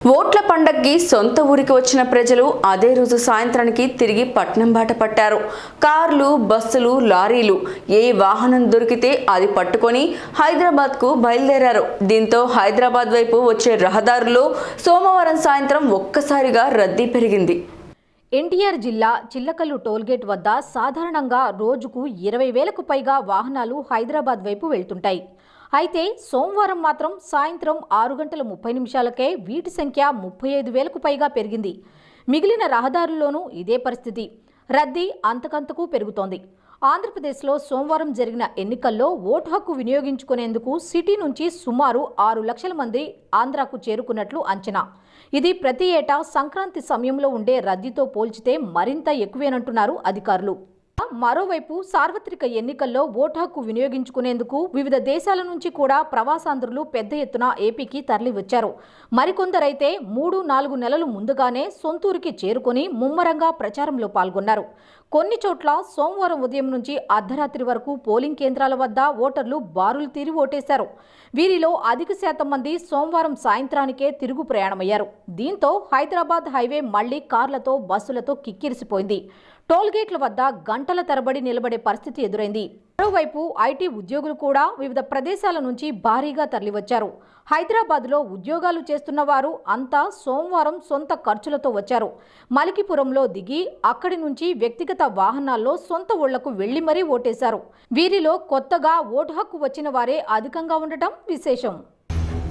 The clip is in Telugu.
ఓట్ల పండగకి సొంత ఊరికి వచ్చిన ప్రజలు అదే రోజు సాయంత్రానికి తిరిగి పట్నం బాట పట్టారు. కార్లు, బస్సులు, లారీలు ఏ వాహనం దొరికితే అది పట్టుకొని హైదరాబాద్కు బయలుదేరారు. దీంతో హైదరాబాద్ వైపు వచ్చే రహదారుల్లో సోమవారం సాయంత్రం ఒక్కసారిగా రద్దీ పెరిగింది. ఎన్టీఆర్ జిల్లా చిల్లకల్లు టోల్గేట్ వద్ద సాధారణంగా రోజుకు 20,000కు పైగా వాహనాలు హైదరాబాద్ వైపు వెళ్తుంటాయి. అయితే సోమవారం మాత్రం సాయంత్రం 6:30 వీటి సంఖ్య 35,000కు పైగా పెరిగింది. మిగిలిన రహదారుల్లోనూ ఇదే పరిస్థితి. రద్దీ అంతకంతకు పెరుగుతోంది. ఆంధ్రప్రదేశ్లో సోమవారం జరిగిన ఎన్నికల్లో ఓటు హక్కు వినియోగించుకునేందుకు సిటీ నుంచి సుమారు 6 లక్షల మంది ఆంధ్రాకు చేరుకున్నట్లు అంచనా. ఇది ప్రతి ఏటా సంక్రాంతి సమయంలో ఉండే రద్దీతో పోల్చితే మరింత ఎక్కువేనంటున్నారు అధికారులు. మరోవైపు సార్వత్రిక ఎన్నికల్లో ఓటు హక్కు వినియోగించుకునేందుకు వివిధ దేశాల నుంచి కూడా ప్రవాసాంధ్రులు పెద్ద ఎత్తున ఏపీకి తరలివచ్చారు. మరికొందరైతే 3-4 నెలలు ముందుగానే సొంతూరికి చేరుకుని ముమ్మరంగా ప్రచారంలో పాల్గొన్నారు. కొన్ని చోట్ల సోమవారం ఉదయం నుంచి అర్ధరాత్రి వరకు పోలింగ్ కేంద్రాల వద్ద ఓటర్లు బారులు తీరి ఓటేశారు. వీరిలో అధిక శాతం మంది సోమవారం సాయంత్రానికే తిరుగు ప్రయాణమయ్యారు. దీంతో హైదరాబాద్ హైవే మళ్లీ కార్లతో, బస్సులతో కిక్కిరిసిపోయింది. టోల్గేట్ల వద్ద గంటల తరబడి నిలబడే పరిస్థితి ఎదురైంది. మరోవైపు ఐటీ ఉద్యోగులు కూడా వివిధ ప్రదేశాల నుంచి భారీగా తరలివచ్చారు. హైదరాబాద్లో ఉద్యోగాలు చేస్తున్న వారు అంతా సోమవారం సొంత ఖర్చులతో వచ్చారు. మలికిపురంలో దిగి అక్కడి నుంచి వ్యక్తిగత వాహనాల్లో సొంత ఊళ్లకు వెళ్లి మరీ ఓటేశారు. వీరిలో కొత్తగా ఓటు హక్కు వచ్చిన వారే అధికంగా ఉండటం విశేషం.